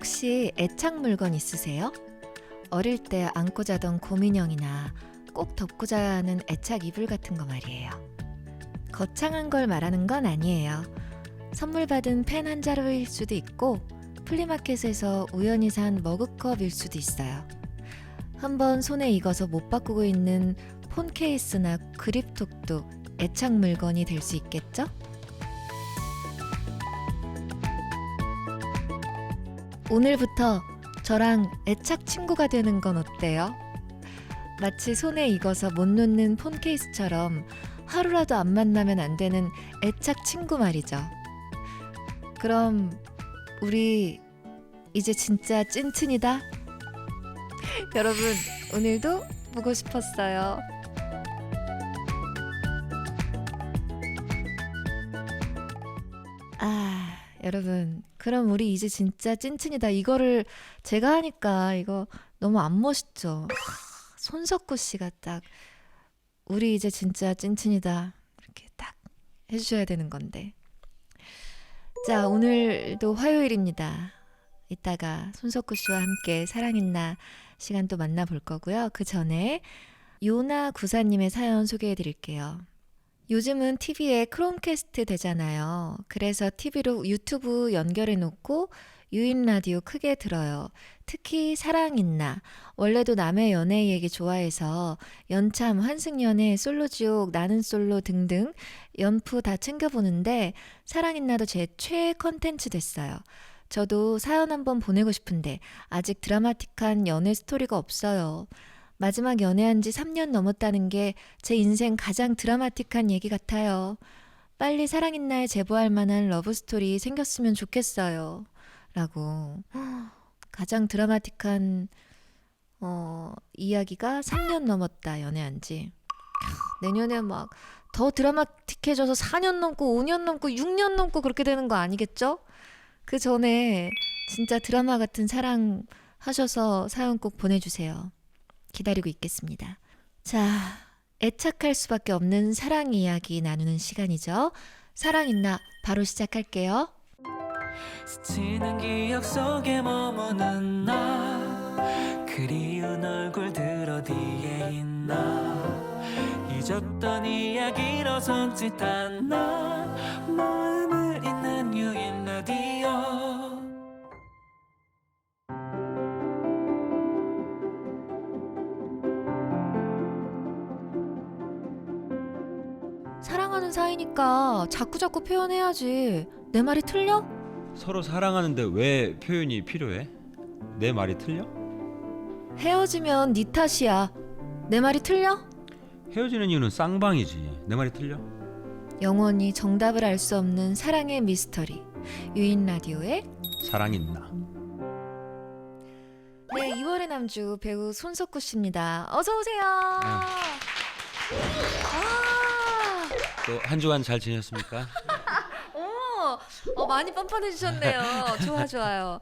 혹시 애착 물건 있으세요? 어릴 때 안고 자던 곰인형이나 꼭 덮고 자야 하는 애착 이불 같은 거 말이에요. 거창한 걸 말하는 건 아니에요. 선물 받은 펜 한 자루일 수도 있고 플리마켓에서 우연히 산 머그컵일 수도 있어요. 한번 손에 익어서 못 바꾸고 있는 폰 케이스나 그립톡도 애착 물건이 될 수 있겠죠? 오늘부터 저랑 애착 친구가 되는 건 어때요? 마치 손에 익어서 못 놓는 폰 케이스처럼 하루라도 안 만나면 안 되는 애착 친구 말이죠. 그럼 우리 이제 진짜 찐친이다? 여러분, 오늘도 보고 싶었어요. 여러분, 그럼 우리 이제 진짜 찐친이다. 이거를 제가 하니까 이거 너무 안 멋있죠? 손석구 씨가 딱 우리 이제 진짜 찐친이다 이렇게 딱 해주셔야 되는 건데. 자, 오늘도 화요일입니다. 이따가 손석구 씨와 함께 사랑있나 시간 또 만나볼 거고요. 그 전에 요나 구사님의 사연 소개해 드릴게요. 요즘은 TV에 크롬캐스트 되잖아요. 그래서 TV로 유튜브 연결해 놓고 유인 라디오 크게 들어요. 특히 사랑있나. 원래도 남의 연애 얘기 좋아해서 연참, 환승연애, 솔로지옥, 나는 솔로 등등 연프 다 챙겨보는데 사랑있나도 제 최애 컨텐츠 됐어요. 저도 사연 한번 보내고 싶은데 아직 드라마틱한 연애 스토리가 없어요. 마지막 연애한 지 3년 넘었다는 게 제 인생 가장 드라마틱한 얘기 같아요. 빨리 사랑있나에 제보할 만한 러브스토리 생겼으면 좋겠어요. 라고. 가장 드라마틱한 이야기가 3년 넘었다, 연애한 지. 내년에 막 더 드라마틱해져서 4년 넘고 5년 넘고 6년 넘고 그렇게 되는 거 아니겠죠? 그 전에 진짜 드라마 같은 사랑 하셔서 사연 꼭 보내주세요. 기다리고 있겠습니다. 자, 애착할 수밖에 없는 사랑 이야기 나누는 시간이죠. 사랑있나 바로 시작할게요. 스치는 기억 속에 머무는 나 그리운 얼굴들 어디에 있나 잊었던 이야기로 손짓한 나 마음을 잇는 유인 라디오. 사랑하는 사이니까 자꾸자꾸 표현해야지. 내 말이 틀려? 서로 사랑하는데 왜 표현이 필요해? 내 말이 틀려? 헤어지면 네 탓이야. 내 말이 틀려? 헤어지는 이유는 쌍방이지. 내 말이 틀려? 영원히 정답을 알 수 없는 사랑의 미스터리. 유인 라디오의 사랑있나. 네, 2월의 남주 배우 손석구 씨입니다. 어서 오세요. 또 한 주간 잘 지내셨습니까? 많이 뻔뻔해지셨네요. 좋아요.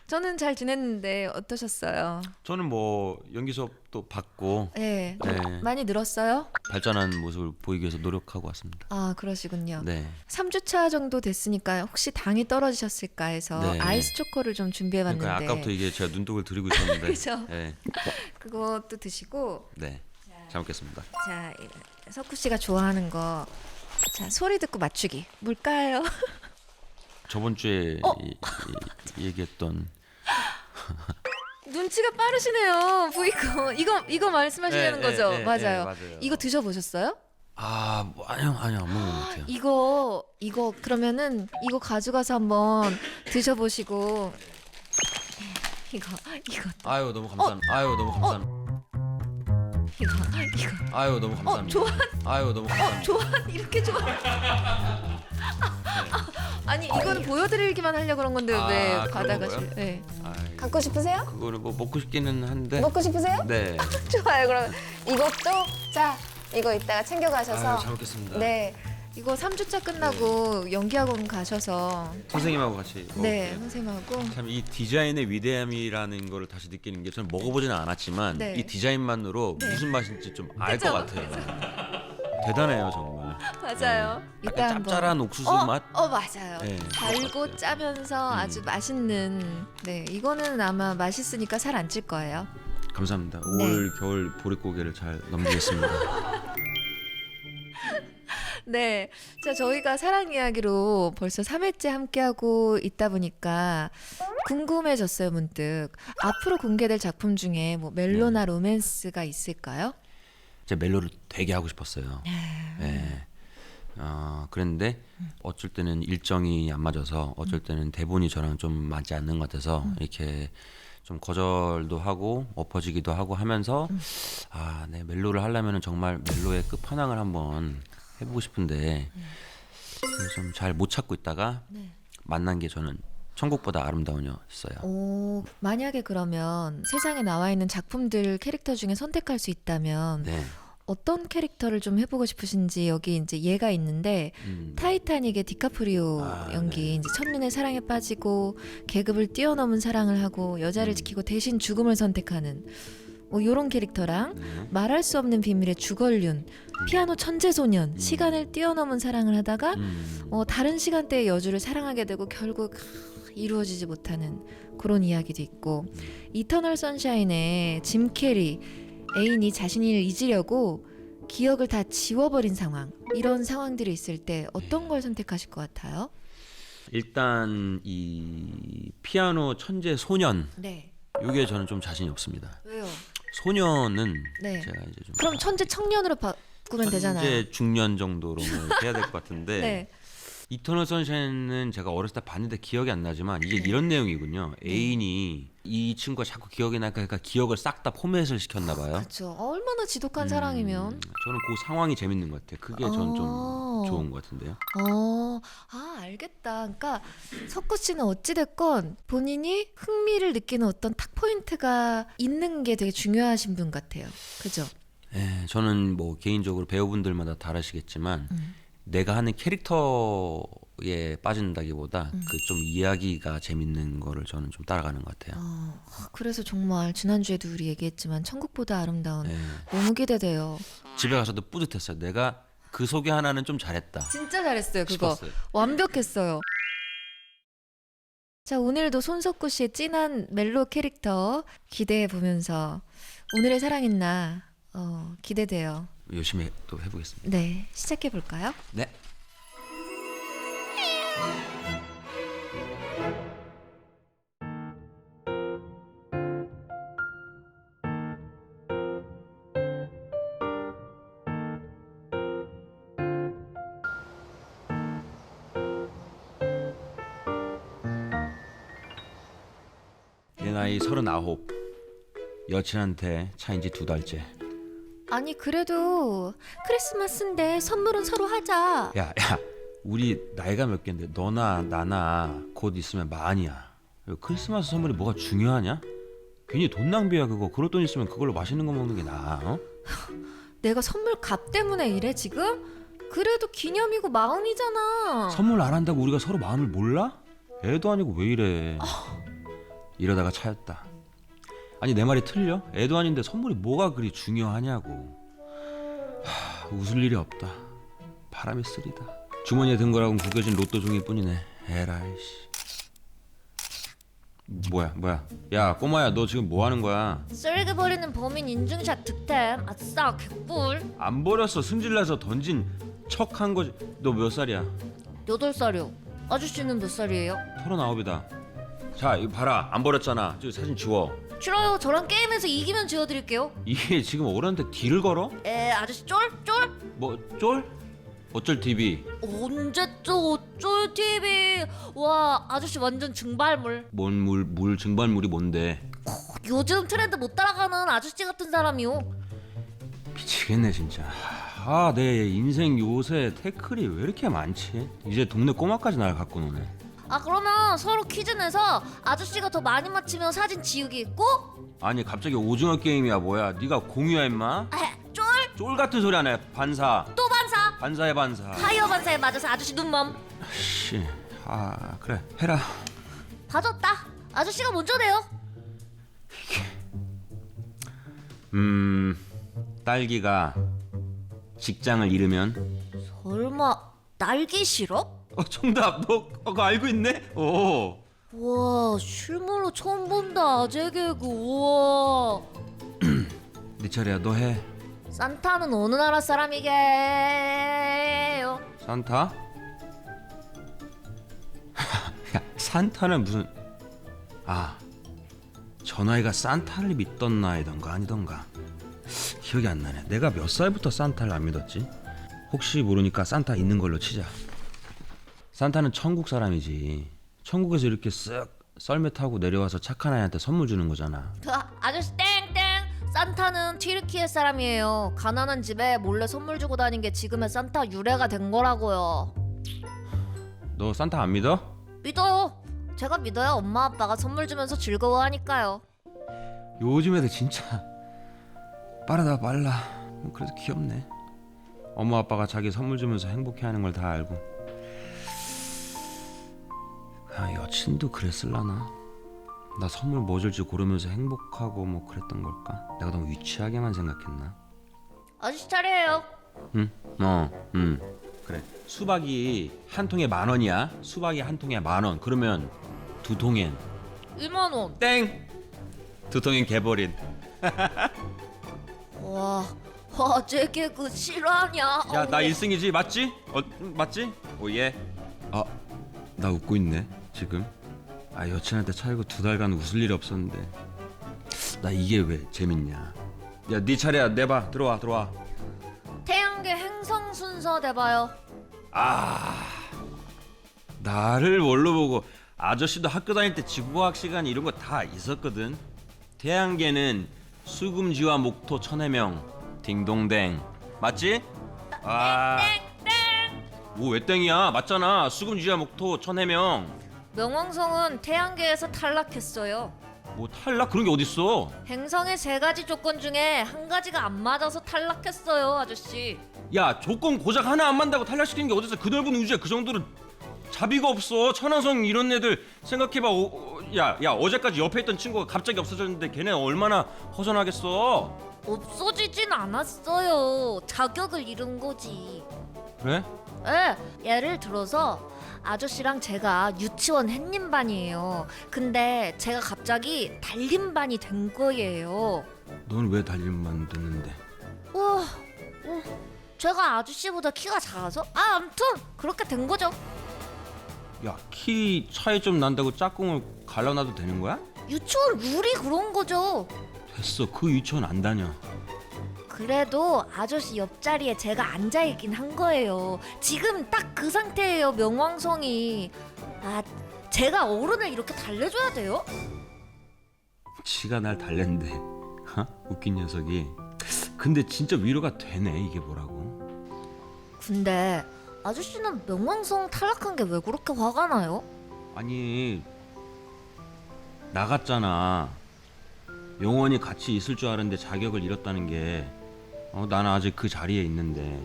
저는 잘 지냈는데 어떠셨어요? 저는 뭐 연기 수업도 받고 네. 네, 많이 늘었어요? 발전한 모습을 보이기 위해서 노력하고 왔습니다. 아, 그러시군요. 네. 3주차 정도 됐으니까 혹시 당이 떨어지셨을까 해서 네. 아이스 초코를 좀 준비해봤는데. 그러니까 아까부터 이게 제가 눈독을 들이고 있었는데. 그죠? 네. 그것도 드시고. 네. 잘 먹겠습니다. 자, 석구 씨가 좋아하는 거. 자, 소리 듣고 맞추기. 뭘까요? 저번 주에 얘기했던 눈치가 빠르시네요. 보이고. 이거 말씀하시려는 거죠? 맞아요. 맞아요. 이거 드셔보셨어요? 아니요 안 먹은 것 같아요. 이거 그러면은 이거 가져가서 한번 드셔보시고. 이거 아유 너무 감사합니다. 아유 너무 감사합니다. 이거 아유 너무 감사합니다. 좋아. 아유 너무 감사합니다. 좋아. 이렇게 좋아. 아니, 이거는 보여드리기만 하려고 그런 건데 왜 그런 받아가실? 거요? 네. 아이, 갖고 싶으세요? 그거를 뭐 먹고 싶기는 한데. 먹고 싶으세요? 네. 좋아요. 그럼 이것도 자, 이거 이따가 챙겨 가셔서. 잘 먹겠습니다. 네. 이거 3주차 끝나고 연기학원 가셔서. 선생님하고 같이 네, 먹을게요. 선생님하고. 참 이 디자인의 위대함이라는 거를 다시 느끼는 게 저는 먹어보지는 않았지만 네. 이 디자인만으로 네. 무슨 맛인지 좀 알 것 그죠? 같아요. 대단해요 정말. 정말. 맞아요. 이따 약간 한번. 짭짤한 옥수수 맛. 맞아요. 네, 달고 그럴 것 같아요. 짜면서 아주 맛있는. 네, 이거는 아마 맛있으니까 살 안 찔 거예요. 감사합니다. 네. 올 겨울 보릿고개를 잘 넘기겠습니다. 네. 자, 저희가 사랑 이야기로 벌써 3회째 함께하고 있다 보니까 궁금해졌어요, 문득. 앞으로 공개될 작품 중에 뭐 멜로나 로맨스가 있을까요? 제가 멜로를 되게 하고 싶었어요. 네. 그랬는데 어쩔 때는 일정이 안 맞아서 어쩔 때는 대본이 저랑 좀 맞지 않는 것 같아서 이렇게 좀 거절도 하고 엎어지기도 하고 하면서 네, 멜로를 하려면 정말 멜로의 끝판왕을 한번 해보고 싶은데 좀 잘 못 찾고 있다가 네. 만난 게 저는 천국보다 아름다운이었어요. 만약에 그러면 세상에 나와 있는 작품들 캐릭터 중에 선택할 수 있다면 네. 어떤 캐릭터를 좀 해보고 싶으신지. 여기 이제 얘가 있는데 타이타닉의 디카프리오 연기, 네. 이제 첫눈에 사랑에 빠지고 계급을 뛰어넘은 사랑을 하고 여자를 지키고 대신 죽음을 선택하는 뭐 요런 캐릭터랑 네. 말할 수 없는 비밀의 주걸륜, 피아노 천재 소년, 시간을 뛰어넘은 사랑을 하다가 다른 시간대의 여주를 사랑하게 되고 결국 이루어지지 못하는 그런 이야기도 있고, 이터널 선샤인의 짐 캐리, 애인이 자신을 잊으려고 기억을 다 지워버린 상황, 이런 상황들이 있을 때 어떤 걸 선택하실 것 같아요? 일단 이 피아노 천재 소년 네. 이게 저는 좀 자신이 없습니다. 왜요? 소년은 네. 제가 이제 좀 그럼 천재 청년으로 바꾸면 되잖아요. 천재 중년 정도로 해야 될 것 같은데 네. 이터널 선샤인은 제가 어렸을 때 봤는데 기억이 안 나지만 이게 이런 내용이군요. 애인이 이 친구가 자꾸 기억이 나니까 그러니까 기억을 싹 다 포맷을 시켰나 봐요. 그렇죠. 얼마나 지독한 사랑이면. 저는 그 상황이 재밌는 것 같아요. 그게 전 좀 좋은 것 같은데요. 알겠다. 그러니까 석구 씨는 어찌됐건 본인이 흥미를 느끼는 어떤 탁 포인트가 있는 게 되게 중요하신 분 같아요. 그죠? 예, 저는 뭐 개인적으로 배우분들마다 다르시겠지만 내가 하는 캐릭터에 빠진다기보다 그 좀 이야기가 재밌는 거를 저는 좀 따라가는 것 같아요. 그래서 정말 지난주에도 우리 얘기했지만 천국보다 아름다운, 예, 너무 기대돼요. 집에 가서도 뿌듯했어요. 내가 그 소개 하나는 좀 잘했다 진짜 잘했어요. 그거 싶었어요. 완벽했어요. 자, 오늘도 손석구 씨의 찐한 멜로 캐릭터 기대해 보면서 오늘의 사랑했나 기대돼요. 열심히 또 해보겠습니다. 네, 시작해 볼까요? 네. 내 나이 39. 여친한테 차인 지 2달째. 아니 그래도 크리스마스인데 선물은 서로 하자. 야, 우리 나이가 몇 갠데 너나 나나 곧 있으면 만이야. 크리스마스 선물이 뭐가 중요하냐? 괜히 돈 낭비야 그거. 그럴 돈 있으면 그걸로 맛있는 거 먹는 게 나아. 어? 내가 선물 값 때문에 이래 지금? 그래도 기념이고 마음이잖아. 선물 안 한다고 우리가 서로 마음을 몰라? 애도 아니고 왜 이래. 이러다가 차였다. 아니 내 말이 틀려? 애도 아닌데 선물이 뭐가 그리 중요하냐고. 웃을 일이 없다. 바람이 쓰리다. 주머니에 든 거라고는 구겨진 로또 종이뿐이네. 에라이씨. 뭐야? 야 꼬마야 너 지금 뭐 하는 거야? 쓰레기 버리는 범인 인증샷 득템. 아싸 개꿀. 안 버렸어. 승질나서 던진 척 한 거지. 너 몇 살이야? 8살이요. 아저씨는 몇 살이에요? 39이다. 자 이거 봐라. 안 버렸잖아. 저 사진 지워. 싫어요. 저랑 게임에서 이기면 지워드릴게요. 이게 지금 어른한테 딜을 걸어? 아저씨 쫄? 뭐 쫄? 어쩔 TV. 언제 또 어쩔 TV. 와 아저씨 완전 증발물. 뭔 물 증발물이 뭔데? 요즘 트렌드 못 따라가는 아저씨 같은 사람이요. 미치겠네 진짜. 내 인생 요새 태클이 왜 이렇게 많지? 이제 동네 꼬마까지 날 갖고 노네. 그러면 서로 퀴즈 내서 아저씨가 더 많이 맞히면 사진 지우기 있고. 아니 갑자기 오징어 게임이야 뭐야? 네가 공유야 임마? 쫄? 쫄 같은 소리 하네. 반사. 또 반사. 반사해 반사. 타이어 반사에 맞아서 아저씨 눈멈. 씨. 그래 해라. 봐줬다. 아저씨가 먼저 돼요. 딸기가 직장을 잃으면 얼마 날기 싫어? 정답. 너 그거 알고 있네? 오. 와 실물로 처음 본다 아재 개그. 우와. 네 차례야. 너 해. 산타는 어느 나라 사람이게요? 산타? 야, 산타는 무슨 전화이가 산타를 믿던 나이던가 아니던가 기억이 안 나네. 내가 몇 살부터 산타를 안 믿었지? 혹시 모르니까 산타 있는 걸로 치자. 산타는 천국 사람이지. 천국에서 이렇게 쓱 썰매 타고 내려와서 착한 아이한테 선물 주는 거잖아. 아저씨 땡땡. 산타는 튀르키예 사람이에요. 가난한 집에 몰래 선물 주고 다닌 게 지금의 산타 유래가 된 거라고요. 너 산타 안 믿어? 믿어요. 제가 믿어요. 엄마 아빠가 선물 주면서 즐거워하니까요. 요즘 애들 진짜 빠르다 빨라. 그래도 귀엽네. 엄마 아빠가 자기 선물 주면서 행복해하는 걸 다 알고. 여친도 그랬을라나? 나 선물 뭐 줄지 고르면서 행복하고 뭐 그랬던 걸까? 내가 너무 유치하게만 생각했나? 아저씨 차례예요. 응? 그래. 수박이 한 통에 10,000원이야. 수박이 한 통에 10,000원. 그러면 두 통엔 1만 원. 땡! 두 통엔 개버린. 와, 쟤 개그 실화냐? 야, 나 1승이지? 맞지? 맞지? 오예. 나 웃고 있네 지금. 여친한테 차이고 2달간 웃을 일이 없었는데 나 이게 왜 재밌냐. 야, 네 차례야. 내봐. 들어와. 태양계 행성 순서 내봐요. 나를 뭘로 보고. 아저씨도 학교 다닐 때 지구과학 시간 이런 거 다 있었거든. 태양계는 수금지와 목토 천해명 딩동댕. 맞지? 뭐 왜 땡이야? 맞잖아. 수금지와 목토 천해명. 명왕성은 태양계에서 탈락했어요. 뭐 탈락 그런 게 어딨어. 행성의 3가지 조건 중에 한 가지가 안 맞아서 탈락했어요, 아저씨. 야, 조건 고작 하나 안 맞다고 탈락시키는 게 어딨어. 그 넓은 우주에 그 정도로 자비가 없어. 천왕성 이런 애들 생각해봐. 야, 어제까지 옆에 있던 친구가 갑자기 없어졌는데 걔네 얼마나 허전하겠어. 없어지진 않았어요. 자격을 잃은 거지. 그래? 예를 들어서 아저씨랑 제가 유치원 햇님반이에요. 근데 제가 갑자기 달림반이 된 거예요. 넌 왜 달림만 됐는데? 제가 아저씨보다 키가 작아서? 아무튼 그렇게 된 거죠. 야, 키 차이 좀 난다고 짝꿍을 갈라놔도 되는 거야? 유치원 룰이 그런 거죠. 됐어. 그 유치원 안 다녀. 그래도 아저씨 옆자리에 제가 앉아있긴 한 거예요. 지금 딱 그 상태예요, 명왕성이. 제가 어른을 이렇게 달래줘야 돼요? 지가 날 달랜대. 웃긴 녀석이. 근데 진짜 위로가 되네. 이게 뭐라고. 근데 아저씨는 명왕성 탈락한 게 왜 그렇게 화가 나요? 아니, 나갔잖아. 영원히 같이 있을 줄 알았는데 자격을 잃었다는 게 나는 아직 그 자리에 있는데.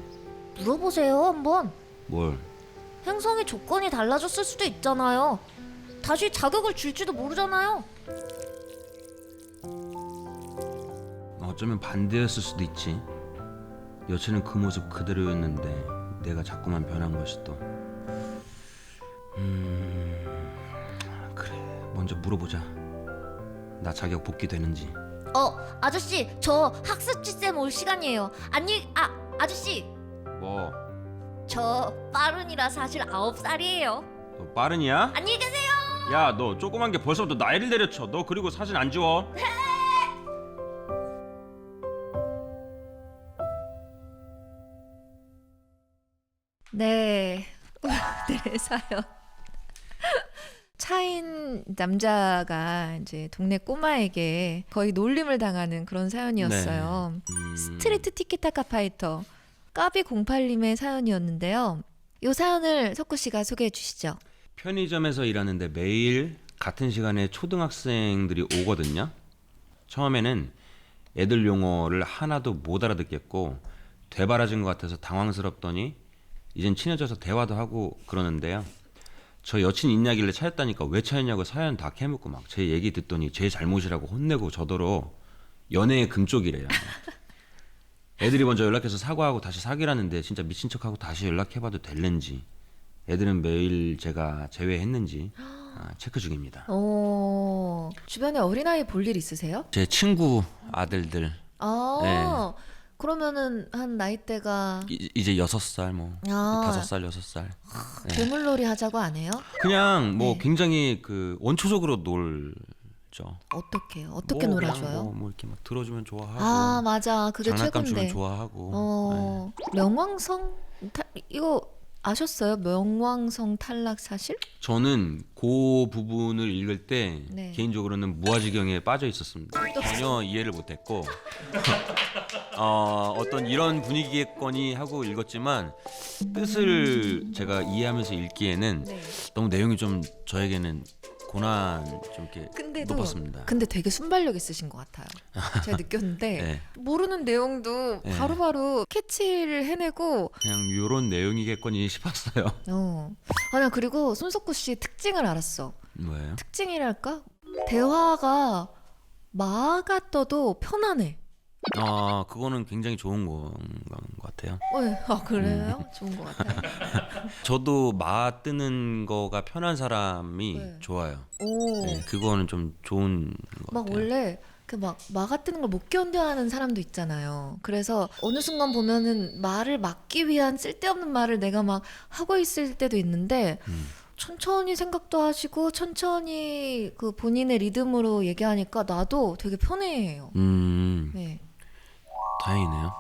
물어보세요, 한번. 뭘? 행성의 조건이 달라졌을 수도 있잖아요. 다시 자격을 줄지도 모르잖아요. 어쩌면 반대였을 수도 있지. 여친은 그 모습 그대로였는데 내가 자꾸만 변한 것이 또. 그래, 먼저 물어보자. 나 자격 복귀되는지. 아저씨, 저 학습지쌤 올 시간이에요. 아저씨, 뭐? 저 빠른이라 사실 9살이에요. 너 빠른이야? 안녕히 계세요. 야, 너 조그만 게 벌써부터 나이를 내려쳐. 너 그리고 사진 안 지워. 네, 오늘의 사연. 차인 남자가 이제 동네 꼬마에게 거의 놀림을 당하는 그런 사연이었어요. 스트리트 티키타카 파이터 까비08님의 사연이었는데요. 이 사연을 석구 씨가 소개해 주시죠. 편의점에서 일하는데 매일 같은 시간에 초등학생들이 오거든요. 처음에는 애들 용어를 하나도 못 알아듣겠고 되바라진 것 같아서 당황스럽더니 이젠 친해져서 대화도 하고 그러는데요. 저 여친 있냐길래 차였다니까 왜 차였냐고 사연 다 캐묻고 막 제 얘기 듣더니 제 잘못이라고 혼내고 저더러 연애의 금쪽이래요. 애들이 먼저 연락해서 사과하고 다시 사귀라는데 진짜 미친 척하고 다시 연락해봐도 될는지, 애들은 매일 제가 제외했는지 체크 중입니다. 주변에 어린아이 볼 일 있으세요? 제 친구 아들들 네. 그러면은 한 나이대가 이제 6살 뭐 아. 5살 6살 괴물놀이 하자고 안 해요? 그냥 뭐 네. 굉장히 그 원초적으로 놀죠. 어떻게 뭐 놀아줘요? 그냥 뭐 이렇게 막 들어주면 좋아하고 아 맞아 그게 장난감 주면 최고인데. 좋아하고 명왕성 이거 아셨어요? 명왕성 탈락 사실? 저는 그 부분을 읽을 때 네. 개인적으로는 무아지경에 빠져 있었습니다. 전혀 이해를 못했고 어떤 이런 분위기겠거니 하고 읽었지만 뜻을 제가 이해하면서 읽기에는 네. 너무 내용이 좀 저에게는 고난 좀 이렇게 근데도 높았습니다. 근데 되게 순발력 있으신 것 같아요. 제가 느꼈는데 네. 모르는 내용도 네. 바로바로 캐치를 해내고 그냥 이런 내용이겠거니 싶었어요. 나 그리고 손석구 씨의 특징을 알았어. 뭐예요? 특징이랄까? 대화가 마가 떠도 편안해. 그거는 굉장히 좋은 것 같아요. 그래요? 좋은 것 같아요. 저도 마 뜨는 거가 편한 사람이 네. 좋아요. 오, 네, 그거는 좀 좋은 것 막 같아요. 원래 그 막 마가 뜨는 걸 못 견뎌하는 사람도 있잖아요. 그래서 어느 순간 보면은 말을 막기 위한 쓸데없는 말을 내가 막 하고 있을 때도 있는데 천천히 생각도 하시고 천천히 그 본인의 리듬으로 얘기하니까 나도 되게 편해해요. 네. 다행이네요.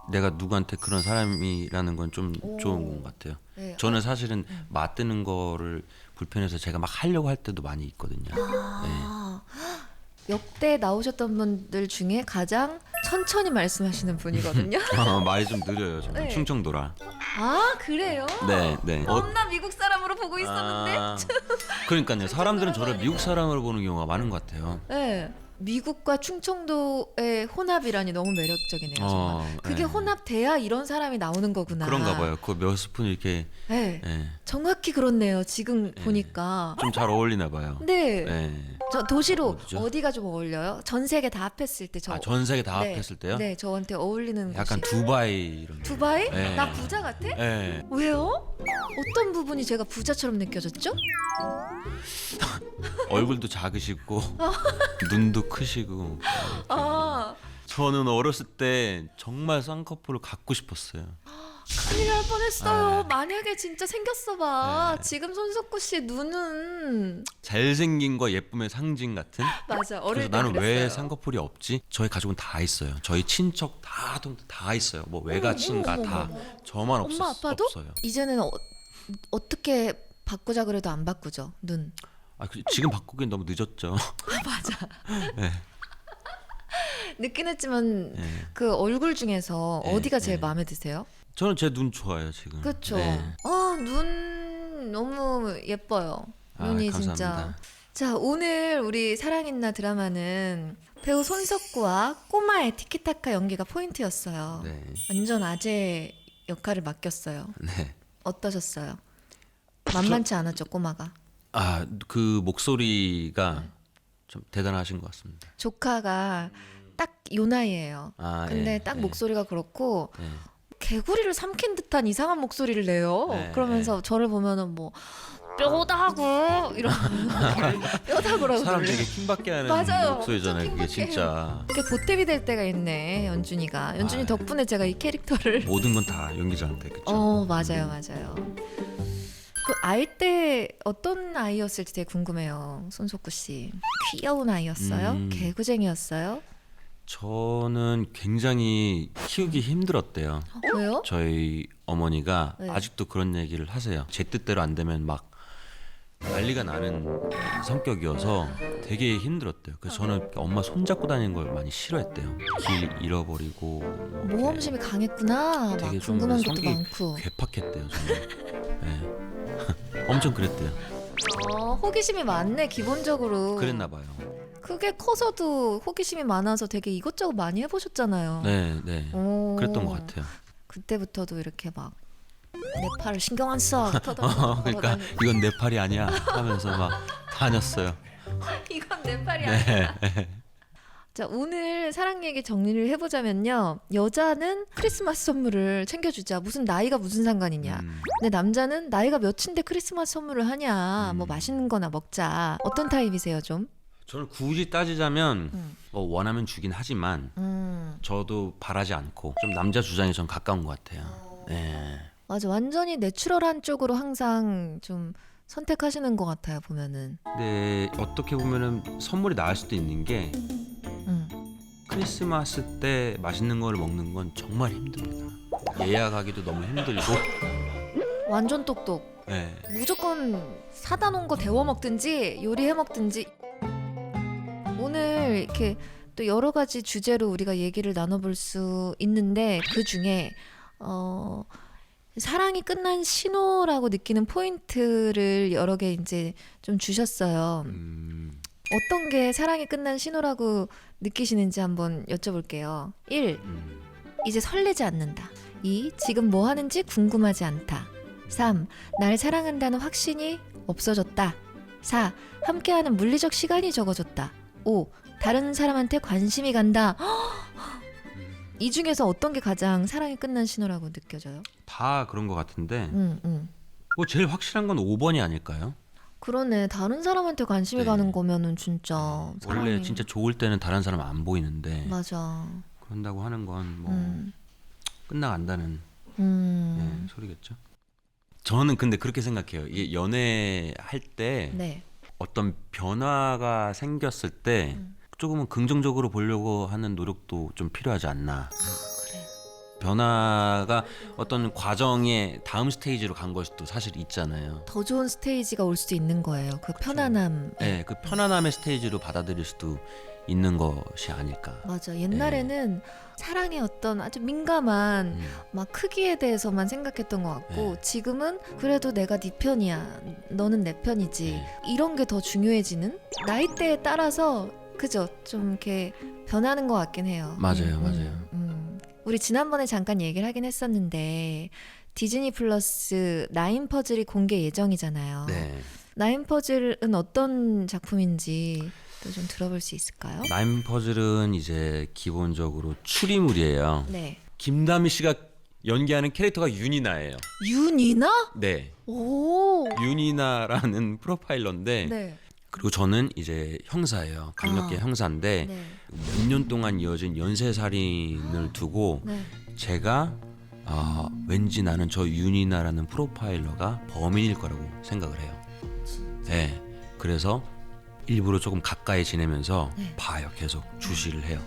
내가 누구한테 그런 사람이라는 건 좀 오. 좋은 것 같아요. 네. 저는 사실은 마 뜨는 거를 불편해서 제가 막 하려고 할 때도 많이 있거든요. 역대 나오셨던 분들 중에 가장 천천히 말씀하시는 분이거든요. 말이 좀 느려요. 저는 네. 충청도라. 아 그래요? 네. 나 미국 사람으로 보고 있었는데. 그러니까요. 사람들은 저를 미국 사람으로 보는 경우가 많은 것 같아요. 네. 미국과 충청도의 혼합이라니 너무 매력적이네요. 정말. 그게 네. 혼합돼야 이런 사람이 나오는 거구나. 그런가 봐요. 그 몇 스푼 이렇게 네. 예, 정확히 그렇네요. 지금 보니까. 좀 잘 어울리나 봐요. 네. 예. 저 도시로 어디죠? 어디가 좀 어울려요? 전 세계 다 합했을 때 저. 전 세계 다 네. 합했을 때요? 네, 저한테 어울리는 약간 곳이. 두바이 이런. 두바이? 네. 나 부자 같아? 예. 왜요? 어떤 부분이 제가 부자처럼 느껴졌죠? 얼굴도 작으시고 눈도 크시고. 아, 저는 어렸을 때 정말 쌍꺼풀을 갖고 싶었어요. 큰일 날 뻔했어요. 네. 만약에 진짜 생겼어 봐. 네. 지금 손석구 씨 눈은 잘생긴과 예쁨의 상징 같은. 맞아. 어릴 그래서 때 나는 그랬어요. 왜 쌍꺼풀이 없지? 저희 가족은 다 있어요. 저희 친척 다 있어요. 뭐 외가친가 어머, 다. 어머, 저만 엄마 아빠도? 없어요. 이제는 어떻게 바꾸자 그래도 안 바꾸죠. 눈. 지금 바꾸긴 너무 늦었죠. 맞아. 네. 늦긴 했지만 네. 그 얼굴 중에서 네, 어디가 제일 네. 마음에 드세요? 저는 제 눈 좋아요 지금. 그렇죠. 네. 눈 너무 예뻐요. 눈이 감사합니다. 진짜. 자, 오늘 우리 사랑있나 드라마는 배우 손석구와 꼬마의 티키타카 연기가 포인트였어요. 네. 완전 아재 역할을 맡겼어요. 네. 어떠셨어요? 만만치 않았죠, 꼬마가. 그 목소리가 좀 대단하신 것 같습니다. 조카가 딱 요 나이예요. 근데 예, 딱 예, 목소리가 그렇고 예. 개구리를 삼킨 듯한 이상한 목소리를 내요. 네, 그러면서 저를 보면은 뭐 뼈다구 이런 뼈다구라고 사람 그래요. 되게 킹받게 하는 맞아요. 목소리잖아요. 엄청 그게 킹받게 진짜 그게 보탬이 될 때가 있네, 연준이가. 연준이 아, 덕분에 제가 이 캐릭터를 모든 건 다 연기자한테 그렇죠. 맞아요. 그 아이 때 어떤 아이였을지 되게 궁금해요. 손석구 씨. 귀여운 아이였어요? 개구쟁이였어요? 저는 굉장히 키우기 힘들었대요. 왜요? 저희 어머니가 네. 아직도 그런 얘기를 하세요. 제 뜻대로 안 되면 막 난리가 나는 성격이어서 되게 힘들었대요. 그래서 저는 엄마 손잡고 다니는 걸 많이 싫어했대요. 길 잃어버리고 뭐 이렇게 모험심이 강했구나. 막 되게 좀 궁금한 것도 성격이 많고. 괴팍했대요. 저는. 네. 엄청 그랬대요. 호기심이 많네, 기본적으로. 그랬나 봐요. 그게 커서도 호기심이 많아서 되게 이것저것 많이 해보셨잖아요. 네. 오. 그랬던 것 같아요. 그때부터도 이렇게 막 내 팔을 신경 안 써. 그러니까 이건 내 팔이 아니야 하면서 막 다녔어요. 이건 내 팔이 아니야. 네. 자, 오늘 사랑 얘기 정리를 해보자면요. 여자는 크리스마스 선물을 챙겨주자. 무슨 나이가 무슨 상관이냐. 근데 남자는 나이가 몇인데 크리스마스 선물을 하냐. 뭐 맛있는 거나 먹자. 어떤 타입이세요, 좀? 저는 굳이 따지자면 뭐 원하면 주긴 하지만 저도 바라지 않고 좀 남자 주장에 좀 가까운 것 같아요. 네. 맞아. 완전히 내추럴한 쪽으로 항상 좀 선택하시는 것 같아요, 보면은. 근데 어떻게 보면은 선물이 나을 수도 있는 게 크리스마스 때 맛있는 거를 먹는 건 정말 힘듭니다. 예약하기도 너무 힘들고. 완전 똑똑. 네. 무조건 사다 놓은 거 데워 먹든지 요리해 먹든지. 오늘 이렇게 또 여러 가지 주제로 우리가 얘기를 나눠볼 수 있는데 그 중에 사랑이 끝난 신호라고 느끼는 포인트를 여러 개 이제 좀 주셨어요. 어떤 게 사랑이 끝난 신호라고 느끼시는지 한번 여쭤볼게요. 1. 이제 설레지 않는다. 2. 지금 뭐 하는지 궁금하지 않다. 3. 날 사랑한다는 확신이 없어졌다. 4. 함께하는 물리적 시간이 적어졌다. 5. 다른 사람한테 관심이 간다. 이 중에서 어떤 게 가장 사랑이 끝난 신호라고 느껴져요? 다 그런 것 같은데 뭐 제일 확실한 건 5번이 아닐까요? 그러네. 다른 사람한테 관심이 네. 가는 거면은 진짜 원래 사랑이- 진짜 좋을 때는 다른 사람 안 보이는데 맞아. 그런다고 하는 건 뭐 끝나간다는 네, 소리겠죠. 저는 근데 그렇게 생각해요. 이게 연애할 때 네. 어떤 변화가 생겼을 때 조금은 긍정적으로 보려고 하는 노력도 좀 필요하지 않나. 그래. 변화가 어떤 과정의 다음 스테이지로 간 것이 또 사실 있잖아요. 더 좋은 스테이지가 올 수도 있는 거예요. 그 편안함. 네, 그 편안함의 스테이지로 받아들일 수도 있는 것이 아닐까. 맞아. 옛날에는 사랑의 어떤 아주 민감한 막 크기에 대해서만 생각했던 것 같고 네. 지금은 그래도 내가 네 편이야. 너는 내 편이지. 네. 이런 게 더 중요해지는 나이대에 따라서 그죠? 좀 이렇게 변하는 것 같긴 해요. 맞아요, 맞아요. 우리 지난번에 잠깐 얘기를 하긴 했었는데 디즈니 플러스 나인 퍼즐이 공개 예정이잖아요. 네. 나인 퍼즐은 어떤 작품인지 또 좀 들어볼 수 있을까요? 나인 퍼즐은 이제 기본적으로 추리물이에요. 네. 김다미 씨가 연기하는 캐릭터가 윤이나예요. 윤이나? 네. 오. 윤이나라는 프로파일러인데 네. 그리고 저는 이제 형사예요. 강력계 형사인데 네. 몇 년 동안 이어진 연쇄살인을 두고 네. 제가 왠지 나는 저 윤이나라는 프로파일러가 범인일 거라고 생각을 해요. 네. 그래서 일부러 조금 가까이 지내면서 네. 봐요. 계속 주시를 해요.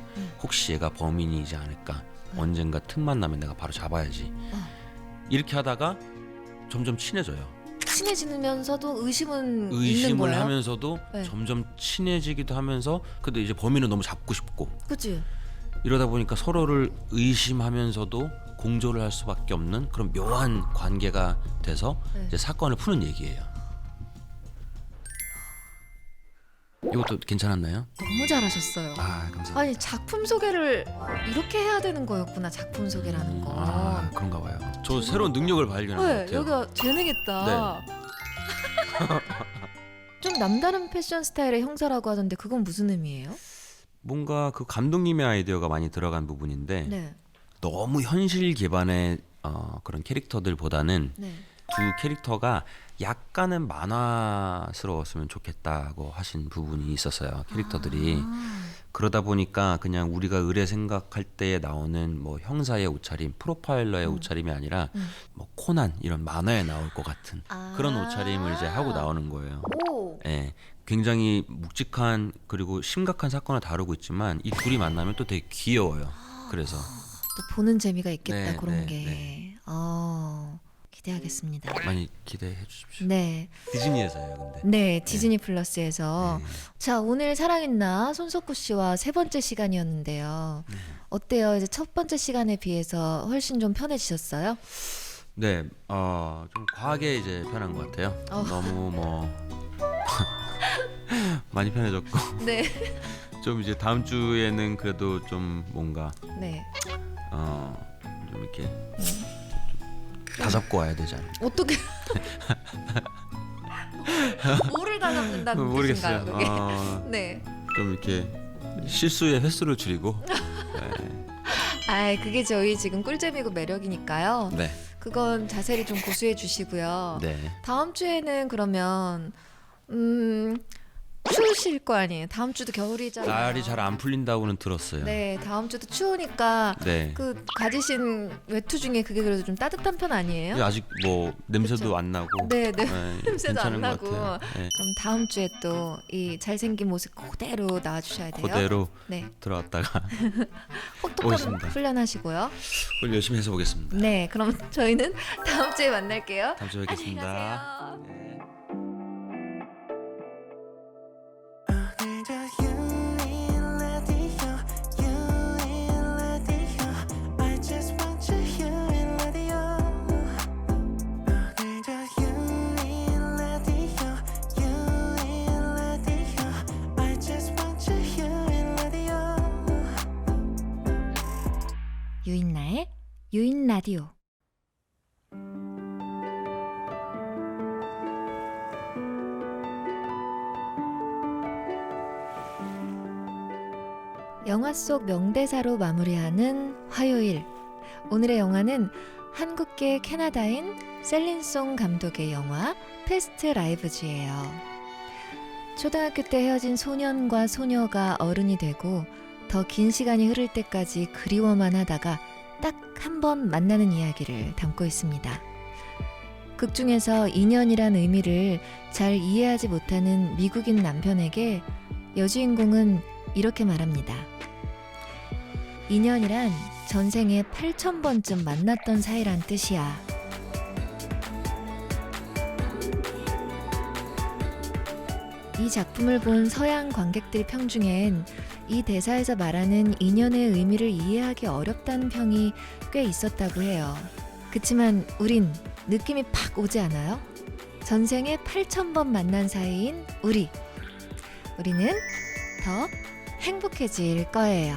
혹시 얘가 범인이지 않을까? 언젠가 틈만 나면 내가 바로 잡아야지. 이렇게 하다가 점점 친해져요. 친해지면서도 의심은 있는 의심을 거예요? 하면서도 네. 점점 친해지기도 하면서 근데 이제 범인을 너무 잡고 싶고 그치? 이러다 보니까 서로를 의심하면서도 공조를 할 수밖에 없는 그런 묘한 관계가 돼서 네. 이제 사건을 푸는 얘기예요. 이것도 괜찮았나요? 너무 잘하셨어요. 아 감사합니다. 아니 작품 소개를 이렇게 해야 되는 거였구나. 작품 소개라는 거. 아 그런가 봐요. 저 새로운 능력을 발견한 것 네, 같아요. 여기가 재능 있다. 좀 남다른 패션 스타일의 형사라고 하던데 그건 무슨 의미예요? 뭔가 그 감독님의 아이디어가 많이 들어간 부분인데 네, 너무 현실 기반의 그런 캐릭터들보다는 네. 두 캐릭터가 약간은 만화스러웠으면 좋겠다고 하신 부분이 있었어요. 캐릭터들이. 그러다 보니까 그냥 우리가 의뢰 생각할 때에 나오는 뭐 형사의 옷차림, 프로파일러의 옷차림이 아니라 뭐 코난 이런 만화에 나올 것 같은 그런 옷차림을 이제 하고 나오는 거예요. 오, 예. 굉장히 묵직한 그리고 심각한 사건을 다루고 있지만 이 둘이 만나면 또 되게 귀여워요. 그래서 또 보는 재미가 있겠다. 네, 그런 네, 게. 네. 기대하겠습니다. 많이 기대해 주십시오. 네, 디즈니에서요, 근데. 네, 디즈니 플러스에서. 네. 자, 오늘 사랑했나 손석구 씨와 세 번째 시간이었는데요. 어때요? 이제 첫 번째 시간에 비해서 훨씬 좀 편해지셨어요? 네, 좀 과하게 이제 편한 것 같아요. 너무 뭐 많이 편해졌고 네, 좀 이제 다음 주에는 그래도 좀 뭔가 네. 좀 이렇게 다잡고 와야 되지 않을까. 어떻게 뭐를 다 잡는다는 모르겠어요. 뜻인가요? 그게? 네. 좀 이렇게 실수의 횟수를 줄이고. 아, 그게 저희 지금 꿀잼이고 매력이니까요. 네. 그건 자세를 좀 고수해 주시고요. 네. 다음 주에는 그러면 추우실 거 아니에요. 다음 주도 겨울이잖아요. 날이 잘 안 풀린다고는 들었어요. 네, 다음 주도 추우니까 네. 그 가지신 외투 중에 그게 그래도 좀 따뜻한 편 아니에요? 아직 뭐 냄새도 그쵸? 안 나고. 네, 네. 냄새도 괜찮은 안 것 나고. 같아요. 네. 그럼 다음 주에 또 이 잘생긴 모습 그대로 나와주셔야 돼요. 그대로 네, 들어왔다가 혹독한 오겠습니다. 훈련하시고요. 그걸 열심히 해서 보겠습니다. 네, 그럼 저희는 다음 주에 만날게요. 다음 주에 안녕히 뵙겠습니다. 가세요. 네. 오늘도 유인 라디오 유인 라디오 I just want you 유인 라디오 오늘도 유인 라디오 유인 라디오 I just want you 유인 라디오 유인나의 유인 라디오. 영화 속 명대사로 마무리하는 화요일. 오늘의 영화는 한국계 캐나다인 셀린송 감독의 영화 패스트 라이브즈예요. 초등학교 때 헤어진 소년과 소녀가 어른이 되고 더 긴 시간이 흐를 때까지 그리워만 하다가 딱 한 번 만나는 이야기를 담고 있습니다. 극 중에서 인연이란 의미를 잘 이해하지 못하는 미국인 남편에게 여주인공은 이렇게 말합니다. 인연이란 전생에 8,000번쯤 만났던 사이란 뜻이야. 이 작품을 본 서양 관객들 평 중엔 이 대사에서 말하는 인연의 의미를 이해하기 어렵다는 평이 꽤 있었다고 해요. 그치만 우린 느낌이 팍 오지 않아요? 전생에 8,000번 만난 사이인 우리는 더 행복해질 거예요.